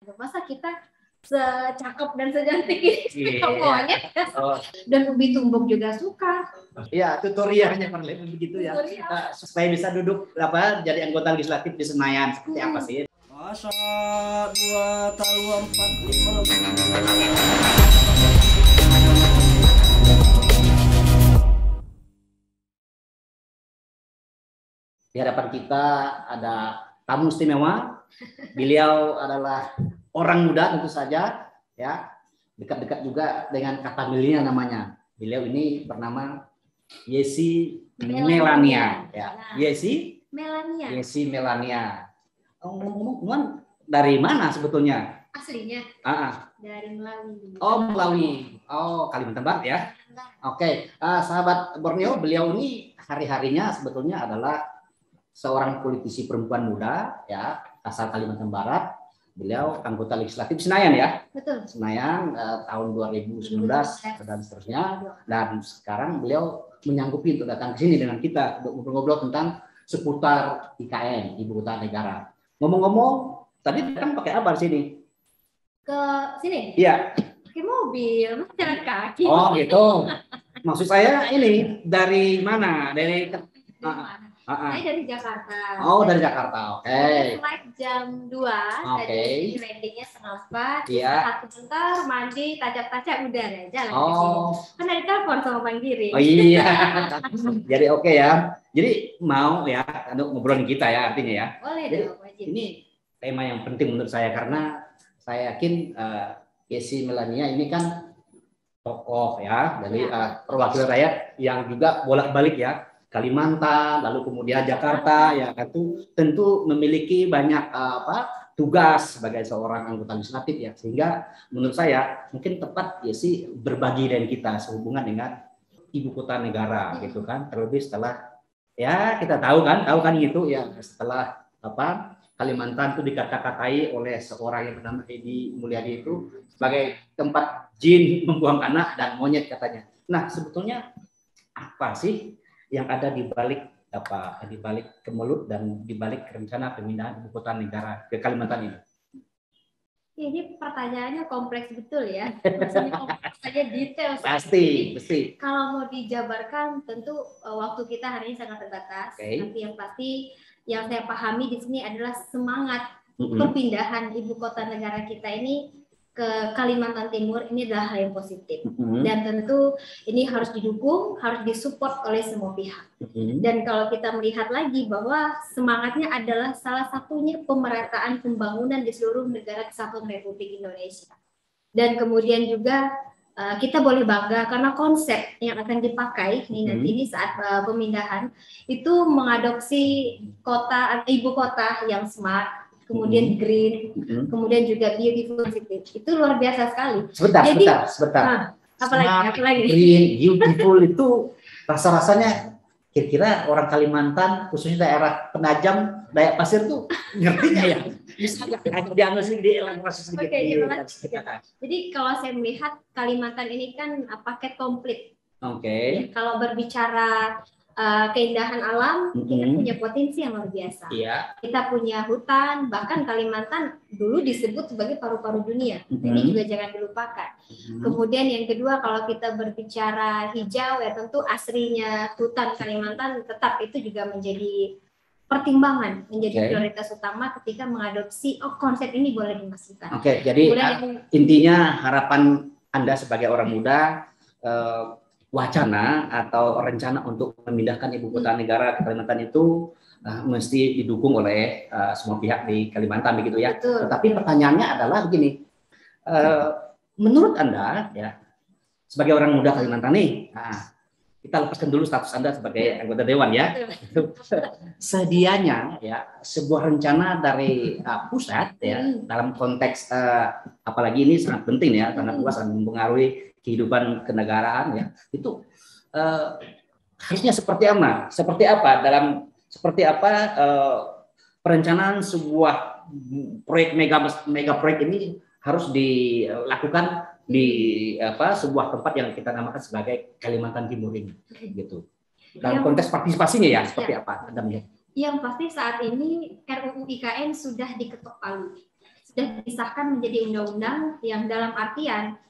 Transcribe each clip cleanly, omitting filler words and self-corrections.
Masa kita secakep dan secantik ini semuanya. Dan Ubi Tumbuk juga suka. Iya, tutorialnya begitu ya. Supaya bisa duduk jadi anggota legislatif di Senayan seperti apa sih? Masa 2 tahun 4 Di hadapan kita ada tamu istimewa. Beliau adalah orang muda tentu saja, ya, dekat-dekat juga dengan kata milenial namanya. Beliau ini bernama Yesi Melania, ya. Yesi Melania. Ngomong dari mana sebetulnya? Aslinya? Dari Melawi. Oh, Melawi. Oh, Kalimantan Barat ya. Oke, sahabat Borneo, beliau ini hari-harinya sebetulnya adalah seorang politisi perempuan muda, ya, asal Kalimantan Barat. Beliau anggota legislatif Senayan ya. Betul. Senayan tahun 2019 dan seterusnya. Dan sekarang beliau menyanggupi untuk datang ke sini dengan kita untuk ngobrol-ngobrol tentang seputar IKN, Ibu Kota Negara. Ngomong-ngomong, tadi datang pakai apa di sini? Ke sini? Iya. Pakai mobil, jalan kaki. Oh gitu. Maksud saya ini dari mana? Saya dari Jakarta. Oh, dari Jakarta. Oke. Flight jam 2. Tadi landingnya 3:30. Iya. Satu bentar, mandi, tajak-tajak udah jalan ke sini. Oh. Kan ada telepon sama Bang Giri. Oh iya. Jadi oke ya. Jadi mau ya ngobrolin kita ya artinya ya. Boleh dong, wajib. Ini tema yang penting menurut saya karena saya yakin Yesi Melania ini kan tokoh ya dari perwakilan rakyat yang juga bolak-balik ya. Kalimantan, lalu kemudian Jakarta, ya tentu memiliki banyak tugas sebagai seorang anggota legislatif ya, sehingga menurut saya mungkin tepat ya sih berbagi dengan kita sehubungan dengan ibu kota negara gitu kan, terlebih setelah ya kita tahu kan gitu ya, setelah Kalimantan itu dikata-katai oleh seorang yang bernama Edi Mulyadi itu sebagai tempat jin membuang anak dan monyet katanya. Nah sebetulnya apa sih yang ada di balik kemelut dan di balik rencana pemindahan ibu kota negara ke Kalimantan ini? Ini pertanyaannya kompleks betul ya. Maksudnya kompleks saja detail. Pasti. Kalau mau dijabarkan tentu waktu kita hari ini sangat terbatas. Tapi yang pasti yang saya pahami di sini adalah semangat perpindahan ibu kota negara kita ini ke Kalimantan Timur ini adalah hal yang positif dan tentu ini harus didukung, harus disupport oleh semua pihak. Dan kalau kita melihat lagi bahwa semangatnya adalah salah satunya pemerataan pembangunan di seluruh negara Kesatuan Republik Indonesia. Dan kemudian juga kita boleh bangga karena konsep yang akan dipakai nanti ini saat pemindahan itu mengadopsi ibu kota yang smart, kemudian green, kemudian juga biodiversity. Itu luar biasa sekali. Sebentar. Apalagi? Green, beautiful itu rasa-rasanya kira-kira orang Kalimantan, khususnya daerah Penajam, Dayak Pasir tuh ngertinya ya? Bisa nggak dianalisis sedikit? Jadi kalau saya melihat Kalimantan ini kan paket komplit. Oke. Kalau berbicara keindahan alam, kita punya potensi yang luar biasa. Iya. Kita punya hutan, bahkan Kalimantan dulu disebut sebagai paru-paru dunia. Ini juga jangan dilupakan. Kemudian yang kedua, kalau kita berbicara hijau, ya tentu asrinya hutan Kalimantan tetap itu juga menjadi pertimbangan, menjadi prioritas utama ketika mengadopsi konsep ini boleh dimasukkan. Oke, jadi intinya harapan Anda sebagai orang muda, wacana atau rencana untuk memindahkan ibu kota negara ke Kalimantan itu mesti didukung oleh semua pihak di Kalimantan begitu ya. Betul. Tetapi pertanyaannya adalah begini, menurut Anda ya sebagai orang muda Kalimantan nih, kita lepaskan dulu status Anda sebagai anggota dewan ya. Sedianya ya sebuah rencana dari pusat ya dalam konteks apalagi ini sangat penting ya, sangat luas dan mempengaruhi kehidupan kenegaraan ya, itu harusnya seperti apa perencanaan sebuah proyek mega proyek ini harus dilakukan di sebuah tempat yang kita namakan sebagai Kalimantan Timur ini gitu. Dalam konteks partisipasinya ya seperti apa Anda melihat? Yang pasti saat ini RUU IKN sudah diketok palu. sudah disahkan menjadi undang-undang yang dalam artian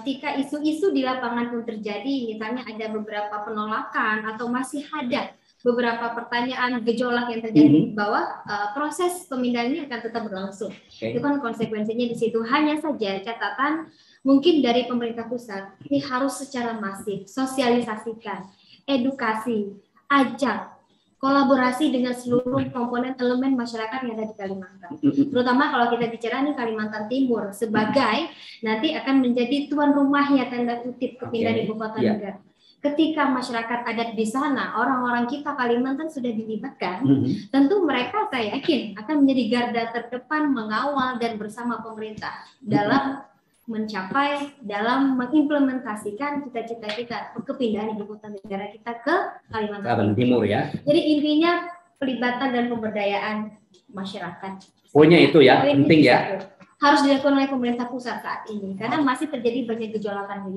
ketika isu-isu di lapangan pun terjadi, misalnya ada beberapa penolakan atau masih ada beberapa pertanyaan gejolak yang terjadi di bawah, proses pemindahan ini akan tetap berlangsung. Itu kan konsekuensinya di situ. Hanya saja catatan mungkin dari pemerintah pusat ini harus secara masif sosialisasikan, edukasi, ajak kolaborasi dengan seluruh komponen elemen masyarakat yang ada di Kalimantan. Terutama kalau kita bicara nih Kalimantan Timur sebagai nanti akan menjadi tuan rumahnya tanda kutip kepindahan ibu kota negara. Ketika masyarakat adat di sana, orang-orang kita Kalimantan sudah dilibatkan, tentu mereka saya yakin akan menjadi garda terdepan mengawal dan bersama pemerintah dalam mencapai, dalam mengimplementasikan cita-cita kita kepindahan ibu kota negara kita ke Kalimantan Timur ya. Jadi intinya pelibatan dan pemberdayaan masyarakat. Poinnya itu ya, penting ya. Harus dilakukan oleh pemerintah pusat saat ini karena masih terjadi banyak gejolakan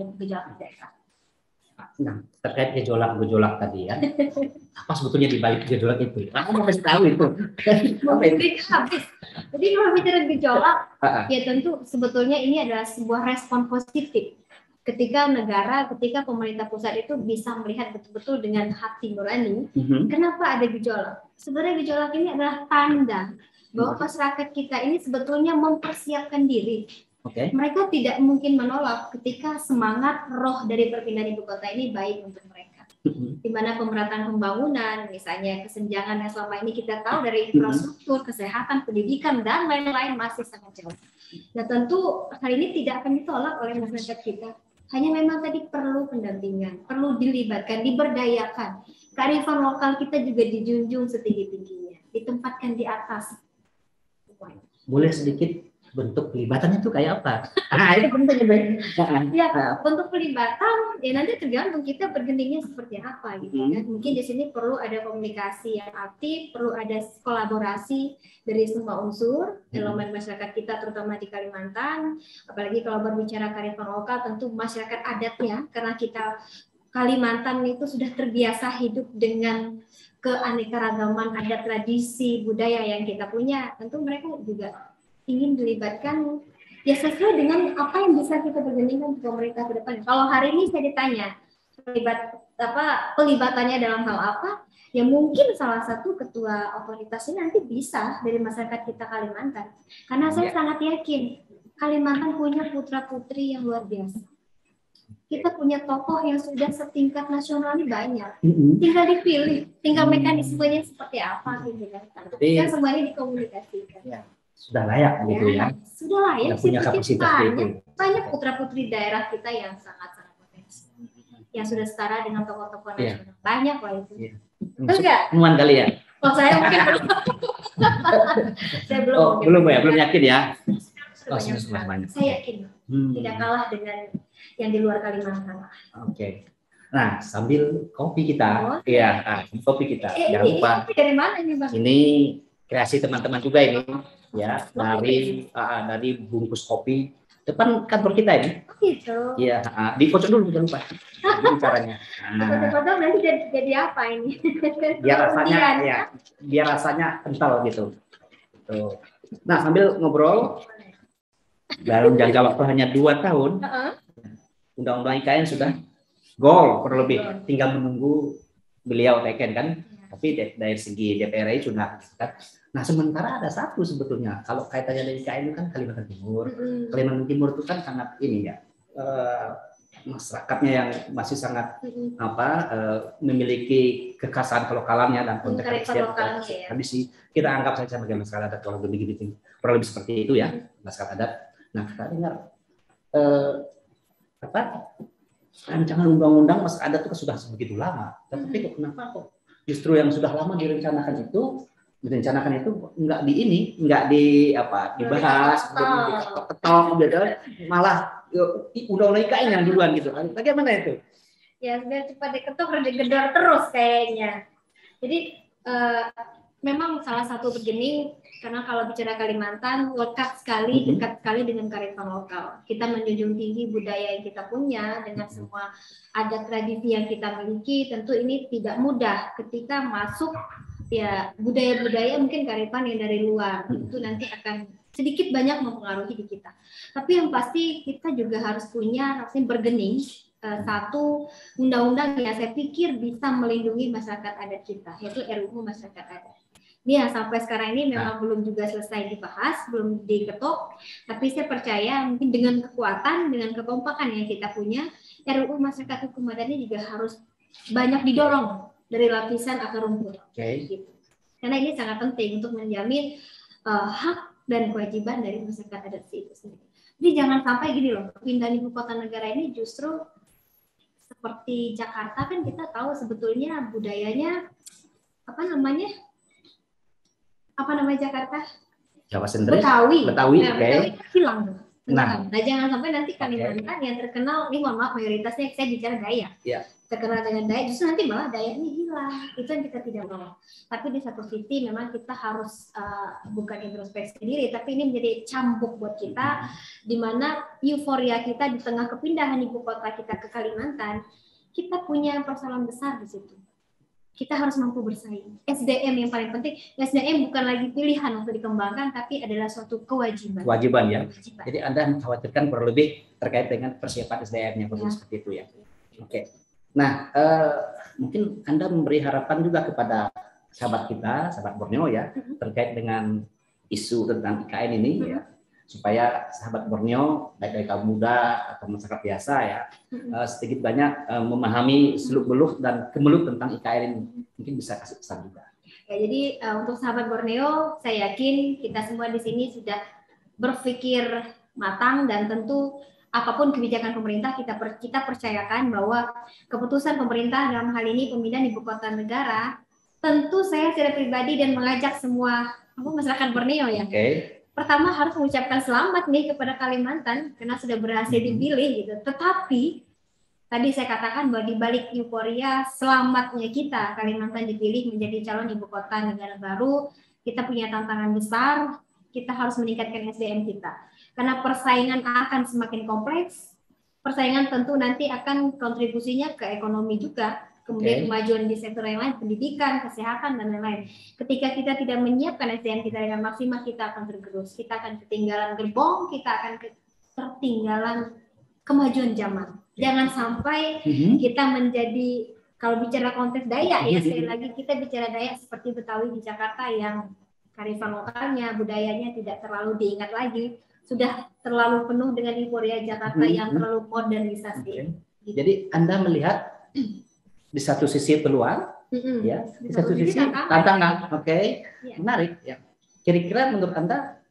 daerah. Nah, terkait gejolak tadi ya, apa sebetulnya di balik gejolak itu? Aku mau kasih tahu itu. Habis. Jadi kalau bicara gejolak, ya tentu sebetulnya ini adalah sebuah respon positif. Ketika pemerintah pusat itu bisa melihat betul-betul dengan hati nurani, kenapa ada gejolak? Sebenarnya gejolak ini adalah tanda bahwa masyarakat kita ini sebetulnya mempersiapkan diri. Mereka tidak mungkin menolak ketika semangat roh dari perpindahan ibu kota ini baik untuk mereka. Di mana pemerataan pembangunan, misalnya kesenjangan yang selama ini kita tahu dari infrastruktur, kesehatan, pendidikan, dan lain-lain masih sangat jauh. Nah tentu hal ini tidak akan ditolak oleh masyarakat kita. Hanya memang tadi perlu pendampingan, perlu dilibatkan, diberdayakan. Kearifan lokal kita juga dijunjung setinggi-tingginya, ditempatkan di atas. Boleh sedikit bentuk pelibatannya itu kayak apa? Itu penting ya. Bentuk pelibatan ya nanti tergantung kita bergeningnya seperti apa gitu kan. Mungkin di sini perlu ada komunikasi yang aktif, perlu ada kolaborasi dari semua unsur elemen masyarakat kita terutama di Kalimantan. Apalagi kalau berbicara kearifan lokal tentu masyarakat adatnya karena kita Kalimantan itu sudah terbiasa hidup dengan keanekaragaman adat tradisi budaya yang kita punya. Tentu mereka juga ingin dilibatkan ya sesuai dengan apa yang bisa kita bergeningkan ke pemerintah ke depan. Kalau hari ini saya ditanya pelibatannya dalam hal apa, ya mungkin salah satu ketua otoritas ini nanti bisa dari masyarakat kita Kalimantan. Karena saya sangat yakin Kalimantan punya putra-putri yang luar biasa. Kita punya tokoh yang sudah setingkat nasional ini banyak. Tinggal dipilih, tinggal mekanismenya seperti apa gitu kan. Kan semuanya dikomunikasikan. Ya. Sudah layak gitu ya. Sudah layak. Sudah punya kapasitas itu. Banyak putra-putri daerah kita yang sangat-sangat potensi. Yang sudah setara dengan tokoh-tokoh nasional. Banyak lah itu. Enggak? Temuan kali ya. Oh saya mungkin belum. Saya belum. Belum yakin ya. Banyak. Saya yakin. Tidak kalah dengan yang di luar Kalimantan. Oke. Nah, sambil kopi kita. Kopi kita. Jangan lupa. Dari mana ini, Bang? Ini kreasi teman-teman juga ini. Ya, dari bungkus kopi depan kantor kita ini. Gitu. Iya, dikocok dulu jangan lupa. Ini caranya. Dikocok nanti jadi apa ini? Biar rasanya kental gitu. Tuh. Nah, sambil ngobrol dalam jangka waktu hanya 2 tahun, Undang-Undang IKN sudah goal kurang lebih, tinggal menunggu beliau teken kan. Tapi dari segi DPR sudah. Nah, sementara ada satu sebetulnya. Kalau kaitannya dengan IKN itu kan Kalimantan Timur. Kalimantan Timur itu kan sangat ini ya. Masyarakatnya yang masih sangat memiliki kekhasan kelokalannya dan konteks habis sih kita anggap saja sebagai masyarakat adat kalau begini kurang lebih seperti itu ya, masyarakat adat. Nah, kita dengar rancangan undang-undang masyarakat adat itu sudah sebegitu lama. Tapi kenapa kok justru yang sudah lama direncanakan itu nggak dibahas, ketok, malah undang-undang IKN yang duluan gitu. Bagaimana itu? Ya sudah cepat diketok harus digedor terus kayaknya. Jadi memang salah satu beginning karena kalau bicara Kalimantan lekat sekali, dekat sekali dengan kearifan lokal. Kita menjunjung tinggi budaya yang kita punya dengan semua adat tradisi yang kita miliki. Tentu ini tidak mudah ketika masuk ya budaya-budaya mungkin kearifan yang dari luar. Itu nanti akan sedikit banyak mempengaruhi di kita. Tapi yang pasti kita juga harus punya rasanya bergening satu undang-undang yang saya pikir bisa melindungi masyarakat adat kita, yaitu RUU Masyarakat Adat. Ini yang sampai sekarang ini memang belum juga selesai dibahas, belum diketok, tapi saya percaya mungkin dengan kekuatan, dengan kekompakan yang kita punya, RUU Masyarakat Hukum Adat ini juga harus banyak didorong dari lapisan akar rumput. Gitu. Karena ini sangat penting untuk menjamin hak dan kewajiban dari masyarakat adat itu sendiri. Jadi jangan sampai gini loh, pindahan ibu kota negara ini justru seperti Jakarta, kan kita tahu sebetulnya budayanya apa namanya Jakarta? Jawa sendiri. Betawi. Betawi Hilang. Nah, jangan sampai nanti Kalimantan yang terkenal, ini mohon maaf mayoritasnya saya bicara Dayak. Terkenal dengan Dayak, justru nanti malah Dayak ini hilang. Itu yang kita tidak mau. Tapi di satu sisi memang kita harus bukan introspeksi diri, tapi ini menjadi cambuk buat kita, di mana euforia kita di tengah kepindahan ibu kota kita ke Kalimantan, kita punya persoalan besar di situ. Kita harus mampu bersaing. SDM yang paling penting, SDM bukan lagi pilihan untuk dikembangkan, tapi adalah suatu kewajiban. Kewajiban ya. Jadi Anda mengkhawatirkan kurang lebih terkait dengan persiapan SDM-nya, seperti itu ya. Oke. Nah, mungkin Anda memberi harapan juga kepada sahabat kita, sahabat Borneo ya, terkait dengan isu tentang IKN ini ya, supaya sahabat Borneo baik dari kaum muda atau masyarakat biasa ya sedikit banyak memahami seluk-beluk dan kemelut tentang IKN ini. Mungkin bisa kasih pesan juga. Ya, jadi untuk sahabat Borneo, saya yakin kita semua di sini sudah berpikir matang, dan tentu apapun kebijakan pemerintah kita percayakan bahwa keputusan pemerintah dalam hal ini pemindahan ibu kota negara, tentu saya secara pribadi dan mengajak semua masyarakat Borneo ya. Pertama harus mengucapkan selamat nih kepada Kalimantan karena sudah berhasil dipilih gitu. Tetapi tadi saya katakan bahwa di balik euforia selamatnya kita Kalimantan dipilih menjadi calon ibu kota negara baru, kita punya tantangan besar. Kita harus meningkatkan SDM kita. Karena persaingan akan semakin kompleks. Persaingan tentu nanti akan kontribusinya ke ekonomi juga. Kemudian kemajuan di sektor yang lain, pendidikan, kesehatan, dan lain-lain. Ketika kita tidak menyiapkan SDM kita dengan maksimal, kita akan tergerus. Kita akan ketinggalan gerbong, kita akan ketinggalan kemajuan zaman. Jangan sampai kita menjadi, kalau bicara konteks Dayak ya, sekali lagi kita bicara Dayak seperti Betawi di Jakarta yang kearifan lokalnya, budayanya tidak terlalu diingat lagi. Sudah terlalu penuh dengan euforia Jakarta yang terlalu modernisasi. Jadi Anda melihat di satu sisi peluang, ya, di satu sisi tantangan, menarik. Ya. Kira-kira menurut Anda,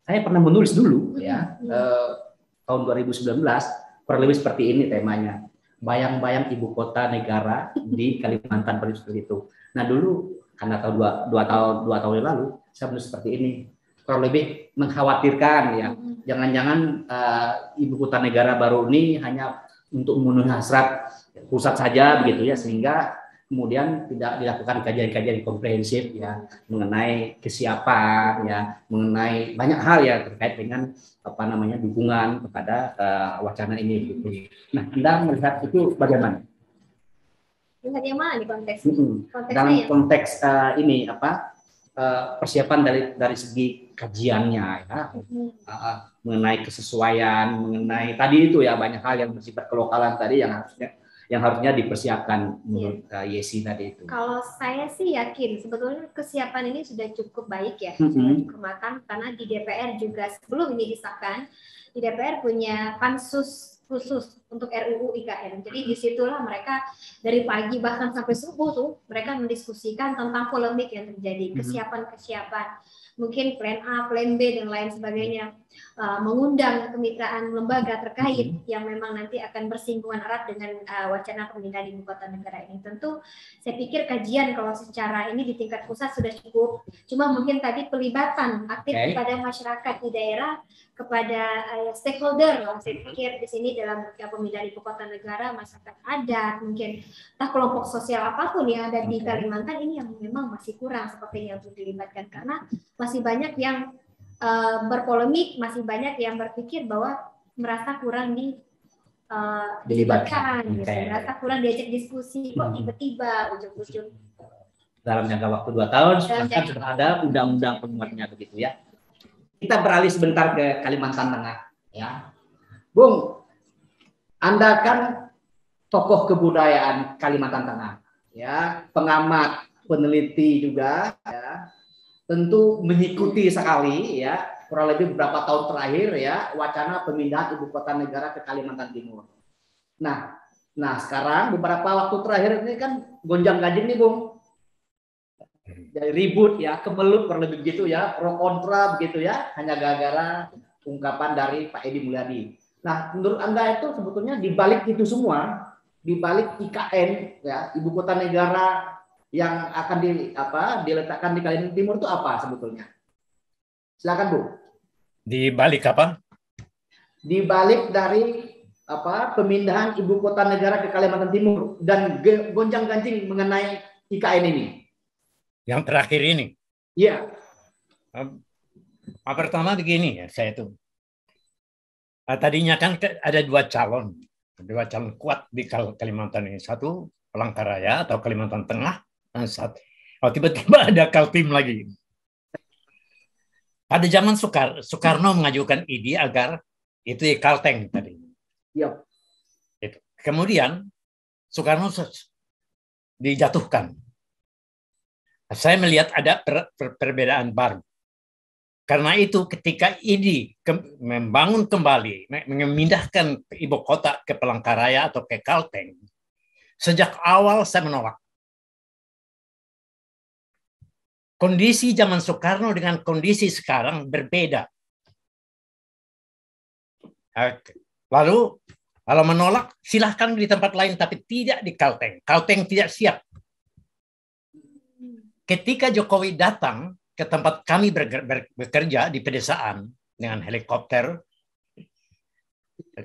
saya pernah menulis dulu, ya, tahun 2019, kurang lebih seperti ini temanya, bayang-bayang ibu kota negara di Kalimantan seperti itu. Nah dulu karena tahun dua tahun yang lalu, saya menulis seperti ini, kurang lebih mengkhawatirkan, ya, jangan-jangan ibu kota negara baru ini hanya untuk memenuhi hasrat pusat saja begitu ya, sehingga kemudian tidak dilakukan kajian-kajian komprehensif ya mengenai kesiapan ya, mengenai banyak hal ya terkait dengan dukungan kepada wacana ini gitu. Nah, Anda melihat itu bagaimana? Melihat yang mana nih konteksnya? Dalam konteks ini persiapan dari segi kajiannya ya, mengenai kesesuaian, mengenai tadi itu ya banyak hal yang bersifat kelokalan tadi yang harusnya dipersiapkan menurut Yesi tadi itu. Kalau saya sih yakin sebetulnya kesiapan ini sudah cukup baik ya, sudah cukup matang, karena di DPR juga sebelum ini disahkan, di DPR punya pansus khusus untuk RUU IKN. Jadi disitulah mereka dari pagi bahkan sampai subuh tuh mereka mendiskusikan tentang polemik yang terjadi, kesiapan-kesiapan, mungkin plan A, plan B dan lain sebagainya, mengundang kemitraan lembaga terkait yang memang nanti akan bersinggungan erat dengan wacana pemindahan ibu kota negara ini. Tentu saya pikir kajian kalau secara ini di tingkat pusat sudah cukup, cuma mungkin tadi pelibatan aktif kepada masyarakat di daerah, kepada stakeholder, saya pikir di sini dalam pemindahan ibu kota negara, masyarakat adat, mungkin entah kelompok sosial apapun yang ada di Kalimantan ini yang memang masih kurang sepertinya untuk dilibatkan, karena masih banyak yang berpolemik, masih banyak yang berpikir bahwa merasa kurang dilibatkan, merasa kurang diajak diskusi, kok tiba-tiba ujung-ujung dalam jangka waktu 2 tahun bahkan sudah ada undang-undang penguatnya begitu ya. kita beralih sebentar ke Kalimantan Tengah, ya. Bung, Anda kan tokoh kebudayaan Kalimantan Tengah, ya, pengamat, peneliti juga, ya. Tentu mengikuti sekali, ya, kurang lebih beberapa tahun terakhir, ya, wacana pemindahan ibu kota negara ke Kalimantan Timur. Nah, sekarang beberapa waktu terakhir ini kan gonjang-ganjing nih, Bung. Jadi ribut, ya, kemelut kurang lebih begitu, ya, pro kontra begitu, ya, hanya gara-gara ungkapan dari Pak Edi Mulyadi. Nah, menurut Anda itu sebetulnya di balik itu semua, di balik IKN, ya, ibu kota negara yang akan diletakkan di Kalimantan Timur itu apa sebetulnya? Silakan, Bu. Di balik apa? Di balik dari pemindahan ibu kota negara ke Kalimantan Timur dan gonjang-ganjing mengenai IKN ini. Yang terakhir ini. Iya. Pertama begini ya, saya tuh. Tadinya kan ada dua calon kuat di Kalimantan ini. Satu Palangkaraya atau Kalimantan Tengah, dan satu. Tiba-tiba ada Kaltim lagi. Pada zaman Soekarno mengajukan ide agar itu Kalteng tadi. Iya. Kemudian Soekarno dijatuhkan. Saya melihat ada perbedaan baru. Karena itu ketika ide membangun kembali, memindahkan ibu kota ke Palangkaraya atau ke Kalteng, sejak awal saya menolak. Kondisi zaman Soekarno dengan kondisi sekarang berbeda. Lalu kalau menolak, silahkan di tempat lain, tapi tidak di Kalteng. Kalteng tidak siap. Ketika Jokowi datang ke tempat kami bekerja di pedesaan dengan helikopter,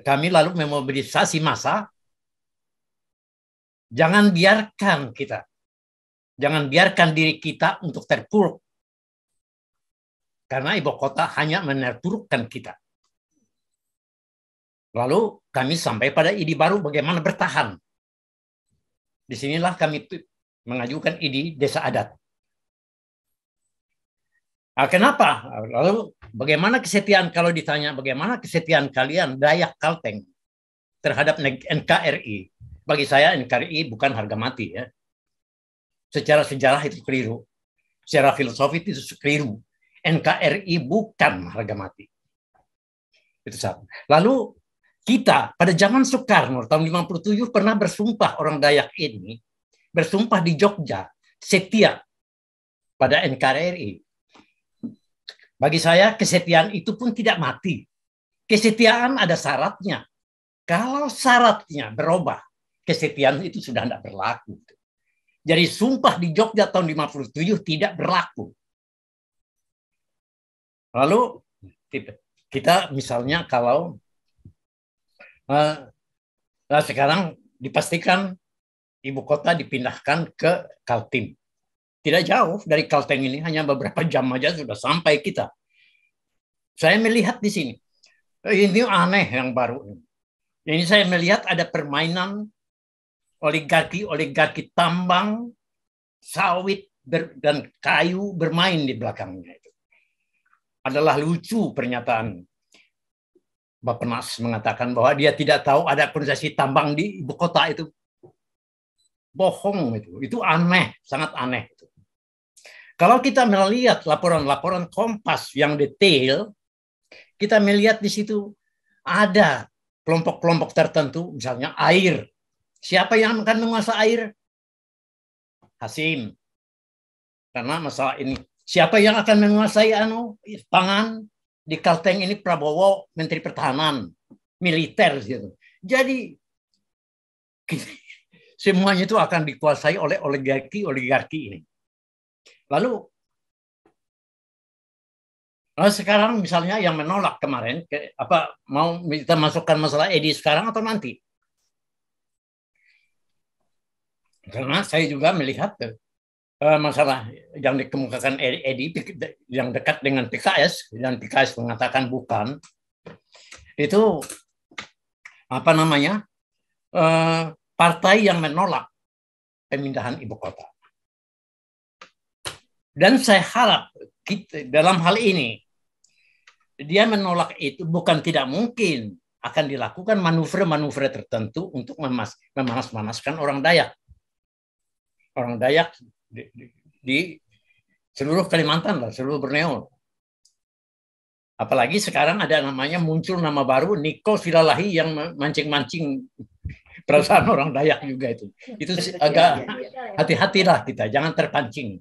kami lalu memobilisasi massa. Jangan biarkan diri kita untuk terpuruk. Karena ibu kota hanya menerpurukkan kita. Lalu kami sampai pada ide baru bagaimana bertahan. Disinilah kami mengajukan ide desa adat. Kenapa? Lalu bagaimana kesetiaan, kalau ditanya bagaimana kesetiaan kalian Dayak Kalteng terhadap NKRI? Bagi saya NKRI bukan harga mati, ya. Secara sejarah itu keliru. Secara filosofi itu keliru. NKRI bukan harga mati. Itu satu. Lalu kita pada zaman Soekarno tahun 57 pernah bersumpah, orang Dayak ini bersumpah di Jogja setia pada NKRI. Bagi saya kesetiaan itu pun tidak mati. Kesetiaan ada syaratnya. Kalau syaratnya berubah, kesetiaan itu sudah tidak berlaku. Jadi sumpah di Jogja tahun 57 tidak berlaku. Lalu kita misalnya kalau sekarang dipastikan ibu kota dipindahkan ke Kaltim. Tidak jauh dari Kalteng ini, hanya beberapa jam aja sudah sampai kita. Saya melihat di sini, ini aneh yang baru. Ini saya melihat ada permainan oligarki tambang, sawit, dan kayu bermain di belakangnya. Itu adalah lucu pernyataan Bappenas mengatakan bahwa dia tidak tahu ada kondisi tambang di ibu kota itu. Bohong itu aneh, sangat aneh. Kalau kita melihat laporan-laporan Kompas yang detail, kita melihat di situ ada kelompok-kelompok tertentu, misalnya air. Siapa yang akan menguasai air? Hasim. Karena masalah ini. Siapa yang akan menguasai pangan? Di Kalteng ini Prabowo, Menteri Pertahanan, militer. Gitu. Jadi semuanya itu akan dikuasai oleh oligarki ini. Lalu sekarang misalnya yang menolak kemarin, mau kita masukkan masalah Edi sekarang atau nanti? Karena saya juga melihat masalah yang dikemukakan Edi yang dekat dengan PKS, dan PKS mengatakan bukan, itu partai yang menolak pemindahan ibu kota. Dan saya harap kita, dalam hal ini dia menolak itu bukan tidak mungkin, akan dilakukan manuver-manuver tertentu untuk memanas-manaskan orang Dayak. Orang Dayak di seluruh Kalimantan, seluruh Borneo. Apalagi sekarang ada namanya, muncul nama baru, Niko Silalahi, yang mancing-mancing perasaan orang Dayak juga itu. Itu agak hati-hatilah kita, jangan terpancing.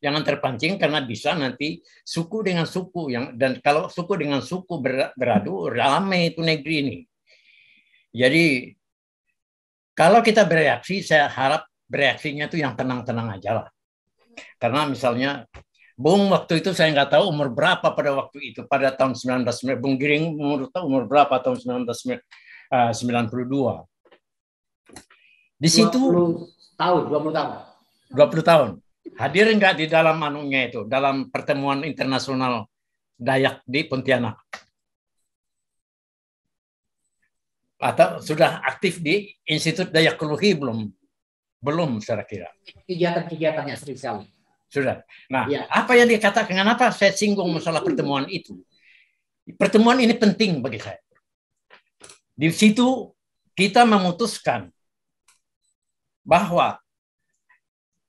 Jangan terpancing karena bisa nanti suku dengan suku dan kalau suku dengan suku beradu, ramai itu negeri ini. Jadi kalau kita bereaksi, saya harap bereaksinya itu yang tenang-tenang aja lah. Karena misalnya Bung waktu itu saya nggak tahu umur berapa pada waktu itu, pada tahun 1990, Bung Giring umur berapa tahun 1992. Di situ 20 tahun. 20 tahun. Hadir enggak di dalam anunya itu, dalam pertemuan internasional Dayak di Pontianak? Atau sudah aktif di Institut Dayak Kuluhi belum? Belum, saya kira. Kegiatan-kegiatannya sering sekali. Sudah. Nah, ya. Apa yang dikatakan, kenapa saya singgung masalah pertemuan itu? Pertemuan ini penting bagi saya. Di situ kita memutuskan bahwa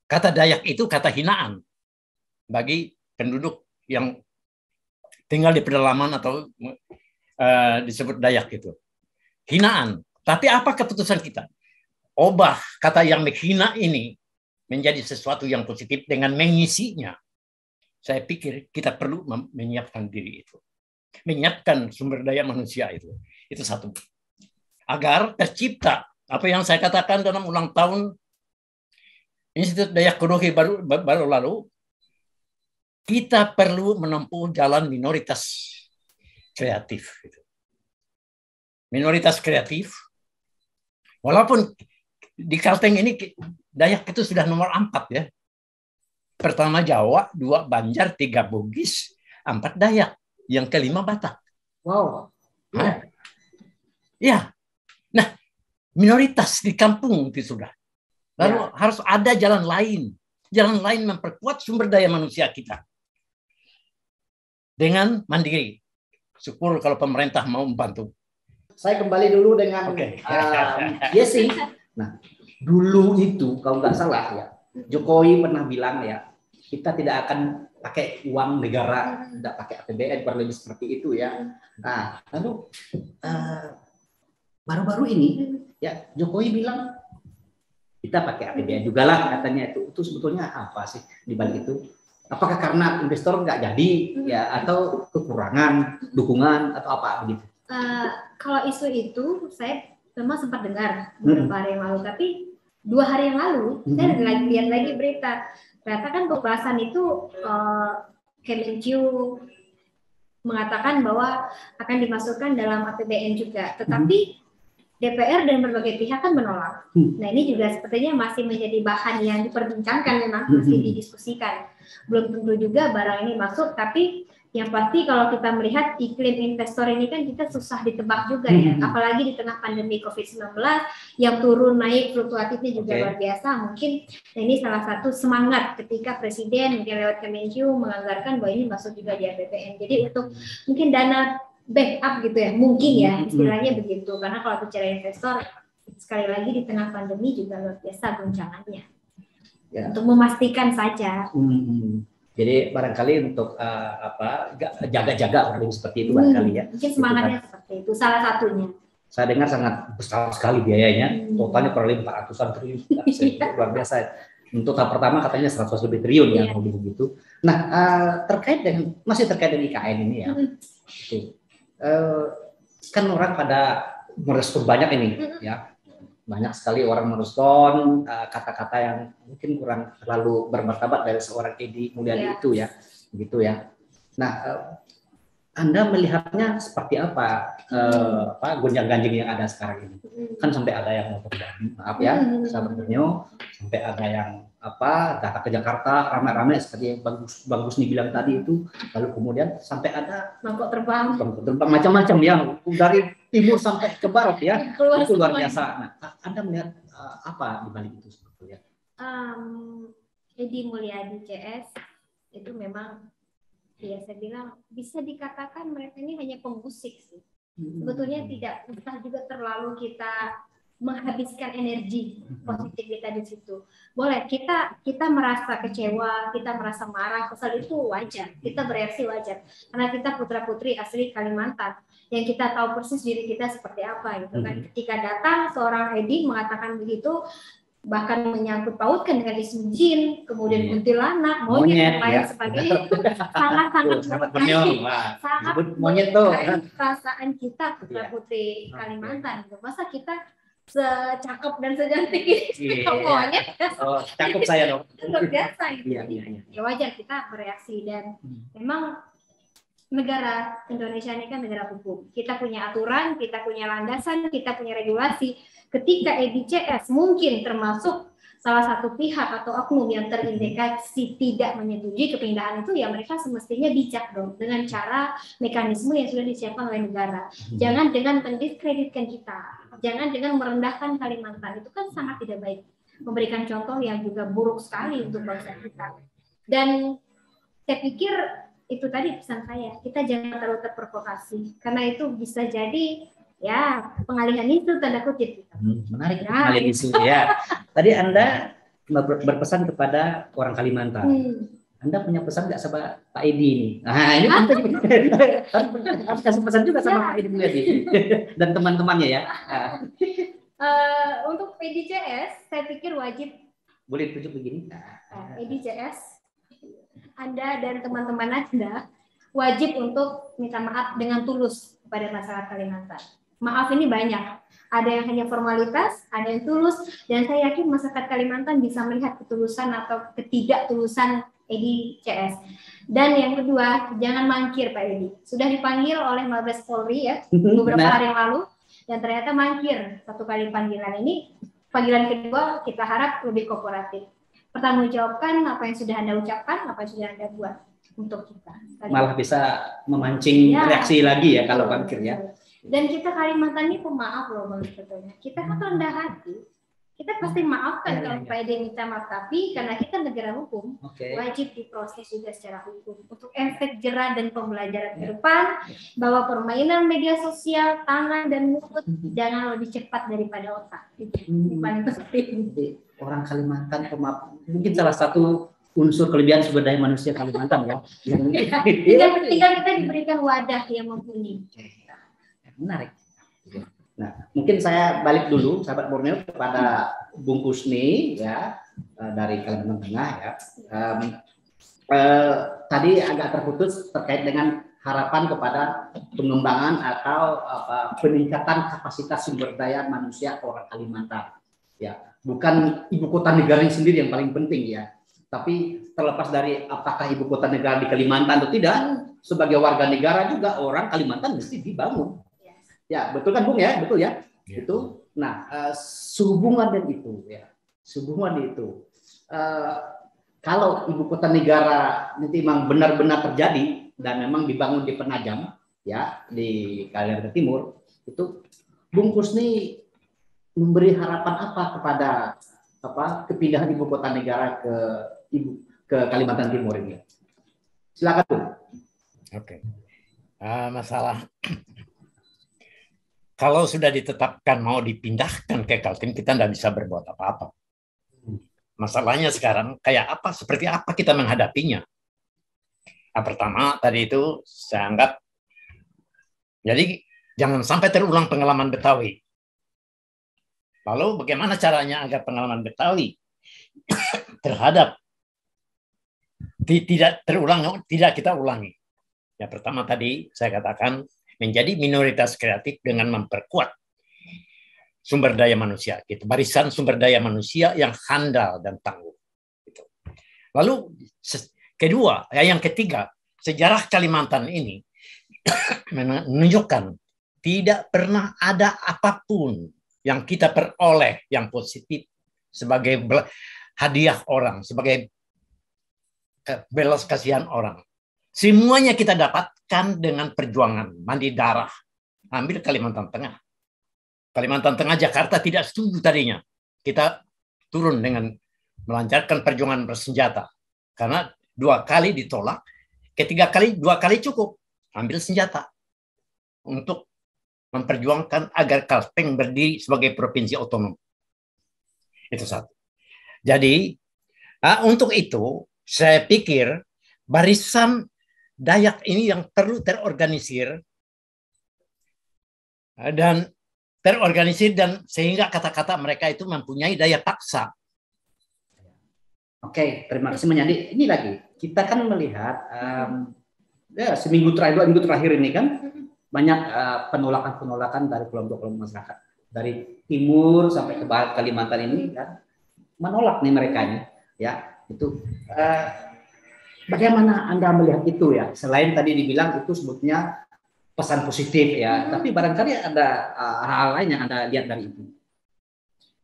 kata Dayak itu kata hinaan bagi penduduk yang tinggal di pedalaman atau disebut Dayak itu. Hinaan. Tapi apa keputusan kita? Ubah kata yang menghina ini menjadi sesuatu yang positif dengan mengisinya. Saya pikir kita perlu menyiapkan diri itu. Menyiapkan sumber daya manusia itu. Itu satu. Agar tercipta apa yang saya katakan dalam ulang tahun Institut Dayak Kuluhi baru lalu, kita perlu menempuh jalan minoritas kreatif. Minoritas kreatif, walaupun di Kalteng ini Dayak itu sudah nomor 4 ya. Pertama Jawa, 2 Banjar, 3 Bugis, 4 Dayak, yang kelima Batak. Wow. Ya. Nah, minoritas di kampung itu sudah. Lalu harus ada jalan lain. Jalan lain memperkuat sumber daya manusia kita. Dengan mandiri. Syukur kalau pemerintah mau membantu. Saya kembali dulu dengan Yesi. Nah, dulu itu kalau nggak salah ya, Jokowi pernah bilang ya, kita tidak akan pakai uang negara, tidak pakai APBN, lebih seperti itu ya. Nah, lalu baru-baru ini ya Jokowi bilang kita pakai APBN juga lah katanya. Itu sebetulnya apa sih di balik itu? Apakah karena investor nggak jadi ya, atau kekurangan dukungan atau apa begitu? Kalau isu itu saya memang sempat dengar beberapa hari yang lalu, tapi 2 hari yang lalu saya lihat lagi berita, ternyata kan pembahasan itu Kemenq mengatakan bahwa akan dimasukkan dalam APBN juga, tetapi DPR dan berbagai pihak kan menolak. Nah, ini juga sepertinya masih menjadi bahan yang diperbincangkan, memang masih didiskusikan. Belum tentu juga barang ini masuk, tapi yang pasti kalau kita melihat iklim investor ini kan kita susah ditebak juga ya, apalagi di tengah pandemi COVID-19 yang turun naik fluktuatifnya juga luar biasa. Mungkin ini salah satu semangat ketika Presiden mungkin lewat Kemenq menganggarkan bahwa ini masuk juga di APBN. Jadi untuk mungkin dana backup gitu ya, mungkin ya istilahnya begitu. Karena kalau bicara investor, sekali lagi di tengah pandemi juga luar biasa goncangannya. Ya. Untuk memastikan saja. Jadi barangkali untuk jaga-jaga orang seperti itu barangkali ya. Mungkin semangatnya seperti itu, salah satunya. Saya dengar sangat besar sekali biayanya, totalnya kurang lebih 400-an triliun, luar biasa. Untuk tahap pertama katanya 100 lebih triliun ya, begitu. Nah, masih terkait dengan IKN ini ya. Kan orang pada merespon banyak ini ya. Banyak sekali orang merespon kata-kata yang mungkin kurang terlalu bermartabat dari seorang Edi Mulyadi itu ya, begitu ya. Nah, Anda melihatnya seperti apa gonjang-ganjing yang ada sekarang ini? Kan sampai ada yang mau maaf ya, sahabatnya, sampai ada yang datang ke Jakarta ramai-ramai seperti yang Bang Gusni bilang tadi itu, lalu kemudian sampai ada mangkok terbang macam-macam ya, dari timur sampai ke barat ya, itu luar biasa. Nah, Anda melihat apa di balik itu sebetulnya? Edi Mulyadi CS itu memang ya saya bilang bisa dikatakan mereka ini hanya pemusik sih. Sebetulnya tidak usah juga terlalu kita menghabiskan energi positif kita di situ. Boleh kita merasa kecewa, kita merasa marah, kesal, itu wajar. Kita bereaksi wajar. Karena kita putra-putri asli Kalimantan yang kita tahu persis diri kita seperti apa gitu kan. Ketika datang seorang Edi mengatakan begitu, bahkan menyangkut pautkan dengan isu jin, kemudian kuntilanak, monyet, dan lain sebagainya, itu sangat monyet tuh perasaan kita putra putri Kalimantan. Masa kita secakep dan secantik ini monyet? Cakep saya dong. Luar biasa gitu. Ya wajar kita bereaksi, dan memang negara Indonesia ini kan negara hukum. Kita punya aturan, kita punya landasan, kita punya regulasi. Ketika EDCS mungkin termasuk salah satu pihak atau oknum yang terindikasi tidak menyetujui kepindahan itu, ya mereka semestinya bijak dong dengan cara mekanisme yang sudah disiapkan oleh negara. Jangan dengan mendiskreditkan kita, jangan dengan merendahkan Kalimantan, itu kan sangat tidak baik. Memberikan contoh yang juga buruk sekali untuk bangsa kita. Dan saya pikir itu tadi pesan saya, kita jangan terlalu terprovokasi, karena itu bisa jadi ya pengalihan isu, tanda kutip. Menarik pengalihan isu ya. Tadi Anda berpesan kepada orang Kalimantan. Anda punya pesan nggak sama Pak Edi ini? Nah ini penting. Harus kasih pesan juga sama Pak Edi dan teman-temannya ya. Untuk EDCS saya pikir wajib. Boleh tunjuk begini? EDCS, Anda dan teman-teman Anda wajib untuk minta maaf dengan tulus kepada masyarakat Kalimantan. Maaf ini banyak, ada yang hanya formalitas, ada yang tulus, dan saya yakin masyarakat Kalimantan bisa melihat ketulusan atau ketidaktulusan EDCS. Dan yang kedua, jangan mangkir Pak Edi. Sudah dipanggil oleh Mabes Polri ya beberapa hari yang lalu, dan ternyata mangkir satu kali panggilan ini. Panggilan kedua kita harap lebih kooperatif. Pertanggungjawabkan apa yang sudah Anda ucapkan, apa yang sudah Anda buat untuk kita. Malah bisa memancing reaksi lagi ya kalau mangkir ya. Dan kita Kalimantan ini pemaaf loh Bang, sebetulnya. Kita kan rendah hati. Kita pasti maafkan kalau Pak Edi minta maaf, tapi karena kita negara hukum, wajib diproses juga secara hukum untuk efek jerah dan pembelajaran ke depan, bahwa permainan media sosial, tangan dan mulut jangan lebih cepat daripada otak. Itu paling penting. Orang Kalimantan pemaaf, mungkin salah satu unsur kelebihan sumber daya manusia Kalimantan ya. Tinggal kita diberikan wadah yang mumpuni. Menarik. Nah, mungkin saya balik dulu, sahabat Borneo, kepada Bung Kusni ya dari Kalimantan Tengah ya. Tadi agak terputus terkait dengan harapan kepada pengembangan atau peningkatan kapasitas sumber daya manusia orang Kalimantan. Ya, bukan ibu kota negara ini sendiri yang paling penting ya. Tapi terlepas dari apakah ibu kota negara di Kalimantan atau tidak, sebagai warga negara juga orang Kalimantan mesti dibangun. Ya, betul kan Bung ya? Betul ya? Itu. Nah, sehubungan dengan itu ya. Sehubungan itu. Kalau ibu kota negara nanti memang benar-benar terjadi dan memang dibangun di Penajam ya, di Kalimantan Timur, itu Bung Kusni memberi harapan apa kepada kepindahan ibu kota negara ke Kalimantan Timur ini? Silakan Bung. Oke. Masalah kalau sudah ditetapkan mau dipindahkan ke Kaltim, kita tidak bisa berbuat apa-apa. Masalahnya sekarang kayak apa, seperti apa kita menghadapinya. Nah, pertama tadi itu saya anggap, jadi jangan sampai terulang pengalaman Betawi. Lalu bagaimana caranya agar pengalaman Betawi terhadap tidak terulang, tidak kita ulangi. Ya pertama tadi saya katakan, menjadi minoritas kreatif dengan memperkuat sumber daya manusia, gitu. Barisan sumber daya manusia yang handal dan tangguh. Gitu. Lalu kedua, yang ketiga, sejarah Kalimantan ini menunjukkan tidak pernah ada apapun yang kita peroleh yang positif sebagai hadiah orang, sebagai belas kasihan orang. Semuanya kita dapatkan dengan perjuangan, mandi darah. Ambil Kalimantan Tengah. Kalimantan Tengah, Jakarta tidak setuju tadinya. Kita turun dengan melancarkan perjuangan bersenjata. Karena 2 kali ditolak, dua kali cukup. Ambil senjata untuk memperjuangkan agar Kalteng berdiri sebagai provinsi otonom. Itu satu. Jadi untuk itu saya pikir barisan Dayak ini yang perlu terorganisir dan sehingga kata-kata mereka itu mempunyai daya paksa. Oke, terima kasih Menyandi. Ini lagi kita kan melihat seminggu terakhir, 2 minggu terakhir ini kan banyak penolakan dari kelompok-kelompok masyarakat dari timur sampai ke barat Kalimantan ini kan menolak nih mereka ini, ya itu. Bagaimana Anda melihat itu ya? Selain tadi dibilang itu sebutnya pesan positif ya, tapi barangkali ada hal lain yang Anda lihat dari itu.